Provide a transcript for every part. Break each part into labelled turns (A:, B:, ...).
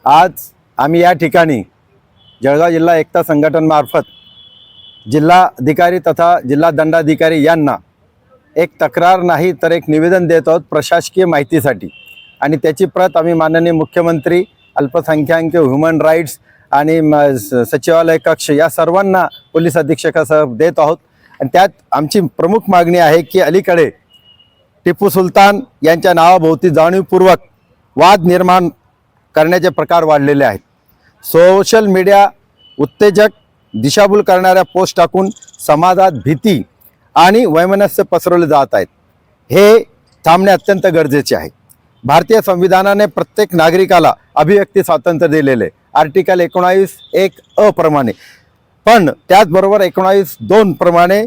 A: आज आम्ही या ठिकाणी जळगाव जिल्हा एकता संघटनमार्फत जिल्हाधिकारी तथा जिल्हा दंडाधिकारी यांना एक तक्रार नाही तर एक निवेदन देत आहोत प्रशासकीय माहितीसाठी। आणि त्याची प्रत आम्ही माननीय मुख्यमंत्री, अल्पसंख्याक, ह्युमन राईट्स आणि सचिवालय कक्ष या सर्वांना पोलीस अधीक्षकासह देत आहोत। आणि त्यात आमची प्रमुख मागणी आहे की अलीकडे टिपू सुलतान यांच्या नावाभोवती जाणीवपूर्वक वाद निर्माण करण्याचे प्रकार वाढलेले आहेत। सोशल मीडिया उत्तेजक, दिशाभूल करणाऱ्या पोस्ट टाकून समाजात भीती आणि वैमनस्य पसरवले जात आहेत। हे थांबणे अत्यंत गरजेचे आहे। भारतीय संविधानाने प्रत्येक नागरिकाला अभिव्यक्ती स्वातंत्र्य दिलेले आर्टिकल 19(1) प्रमाणे, पण त्याचबरोबर 19(2) प्रमाणे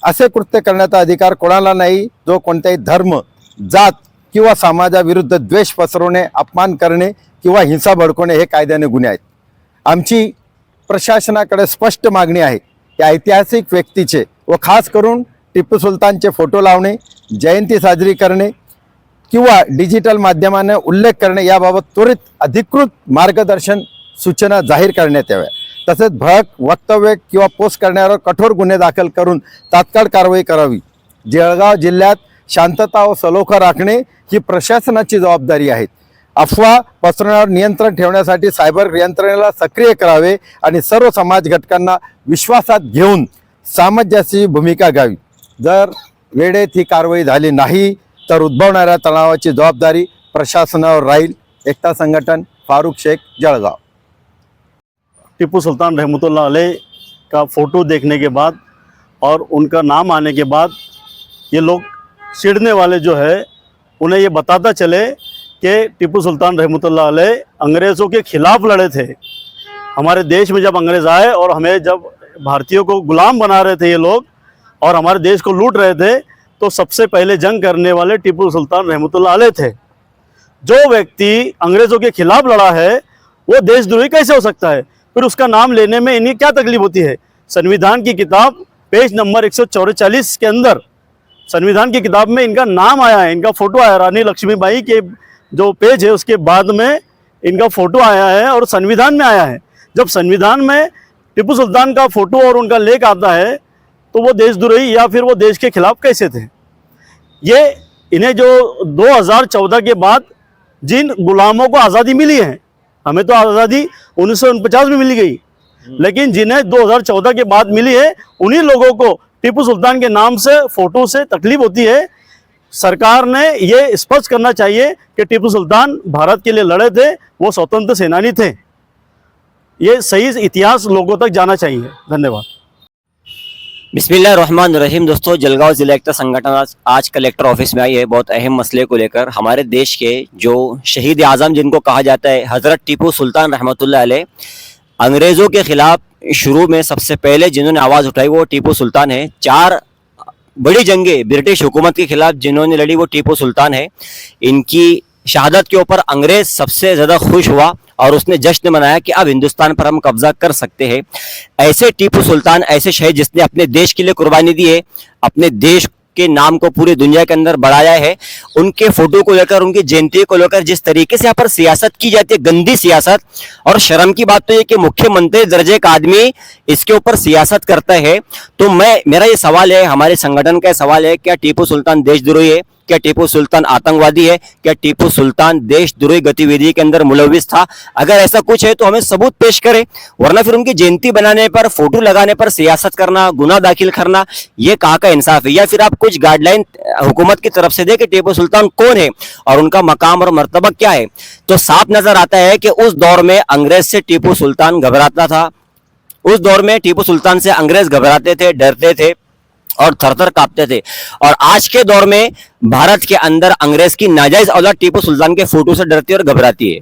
A: असे कृत्य करण्याचा अधिकार कोणाला नाही जो कोणत्याही धर्म, जात किंवा समाजाविरुद्ध द्वेष पसरवणे, अपमान करणे किंवा हिंसा भडकवणे हे कायद्याने गुन्हे आहेत। आमची प्रशासनाकडे स्पष्ट मागणी आहे की ऐतिहासिक व्यक्तीचे व खास करून टिपू सुलतानचे फोटो लावणे, जयंती साजरी करणे किंवा डिजिटल माध्यमाने उल्लेख करणे याबाबत त्वरित अधिकृत मार्गदर्शन सूचना जाहीर करण्यात याव्या। तसेच भडक वक्तव्य किंवा पोस्ट करण्यावर कठोर गुन्हे दाखल करून तात्काळ कारवाई करावी। जळगाव जिल्ह्यात शांतता व सलोखा राखणे ही प्रशासनाची जबाबदारी आहे। अफवा पसरवण्यावर नियंत्रण ठेवण्यासाठी सायबर यंत्रणेला सक्रिय करावे आणि सर्व समाज घटकांना विश्वासात घेऊन सामंजस्याची भूमिका घ्यावी। जर वेळेत ही कारवाई झाली नाही तर उद्भवणाऱ्या तणावाची जबाबदारी प्रशासनावर राहील। एकता संघटन, फारूक शेख, जळगाव।
B: टिपू सुल्तान रहमतुल्लाह अलैह का फ़ोटो देखने के बाद और उनका नाम आने के बाद ये लोग चिढ़ने वाले जो है उन्हें ये बताता चले कि टिपू सुल्तान रहमतुल्लाह अलैह अंग्रेज़ों के ख़िलाफ़ लड़े थे। हमारे देश में जब अंग्रेज़ आए और हमें जब भारतीयों को गुलाम बना रहे थे ये लोग और हमारे देश को लूट रहे थे, तो सबसे पहले जंग करने वाले टिपू सुल्तान रहमतुल्लाह अलैह थे। जो व्यक्ति अंग्रेज़ों के ख़िलाफ़ लड़ा है वो देशद्रोही कैसे हो सकता है? फिर उसका नाम लेने में इन्हें क्या तकलीफ होती है? संविधान की किताब पेज नंबर 144 के अंदर संविधान की किताब में इनका नाम आया है, इनका फ़ोटो आया। रानी लक्ष्मीबाई के जो पेज है उसके बाद में इनका फ़ोटो आया है और संविधान में आया है। जब संविधान में टिपू सुल्तान का फ़ोटो और उनका लेख आता है तो वो देशद्रोही या फिर वो देश के खिलाफ कैसे थे? ये इन्हें जो 2014 के बाद जिन गुलामों को आज़ादी मिली है, हमें तो आज़ादी 1949 में मिली गई, लेकिन जिन्हें 2014 के बाद मिली है उन्हीं लोगों को टिपू सुल्तान के नाम से, फ़ोटो से तकलीफ होती है। सरकार ने ये स्पष्ट करना चाहिए कि टिपू सुल्तान भारत के लिए लड़े थे, वो स्वतंत्र सेनानी थे। ये सही इतिहास लोगों तक जाना चाहिए। धन्यवाद।
C: बिस्मिल्लाहिर्रहमानिर्रहीम। दोस्तों, जलगांव जिला एकता संगठन आज कलेक्टर ऑफिस में आई है बहुत अहम मसले को लेकर। हमारे देश के जो शहीद आज़म जिनको कहा जाता है हज़रत टिपू सुल्तान रहमतुल्लाह अलैह, अंग्रेज़ों के ख़िलाफ़ शुरू में सबसे पहले जिन्होंने आवाज़ उठाई वो टिपू सुल्तान है। 4 बड़ी जंगें ब्रिटिश हुकूमत के ख़िलाफ़ जिन्होंने लड़ी वो टिपू सुल्तान है। इनकी शहादत के ऊपर अंग्रेज़ सबसे ज़्यादा खुश हुआ और उसने जश्न मनाया कि अब हिंदुस्तान पर हम कब्जा कर सकते हैं। ऐसे टिपू सुल्तान, ऐसे शहीद जिसने अपने देश के लिए कुर्बानी दी है, अपने देश के नाम को पूरी दुनिया के अंदर बढ़ाया है, उनके फोटो को लेकर, उनकी जयंती को लेकर जिस तरीके से यहाँ पर सियासत की जाती है, गंदी सियासत। और शर्म की बात तो ये कि मुख्यमंत्री दर्जे का आदमी इसके ऊपर सियासत करता है। तो मेरा ये सवाल है, हमारे संगठन का सवाल है, क्या टिपू सुल्तान देशद्रोही है? क्या टिपू सुल्तान आतंकवादी है? क्या टिपू सुल्तान देशद्रोही गतिविधि के अंदर मुलविस था? अगर ऐसा कुछ है तो हमें सबूत पेश करें, वरना फिर उनकी जयंती बनाने पर, फोटो लगाने पर सियासत करना, गुनाह दाखिल करना, ये कहाँ का इंसाफ है? या फिर आप कुछ गाइडलाइन हुकूमत की तरफ से दे कि टिपू सुल्तान कौन है और उनका मकाम और मर्तबा क्या है। तो साफ नजर आता है कि उस दौर में अंग्रेज से टिपू सुल्तान घबराता था। उस दौर में टिपू सुल्तान से अंग्रेज घबराते थे, डरते थे और थर-थर कांपते थे। और आज के दौर में भारत के अंदर अंग्रेज की नाजायज औलाद टिपू सुल्तान के फोटो से डरती और घबराती है।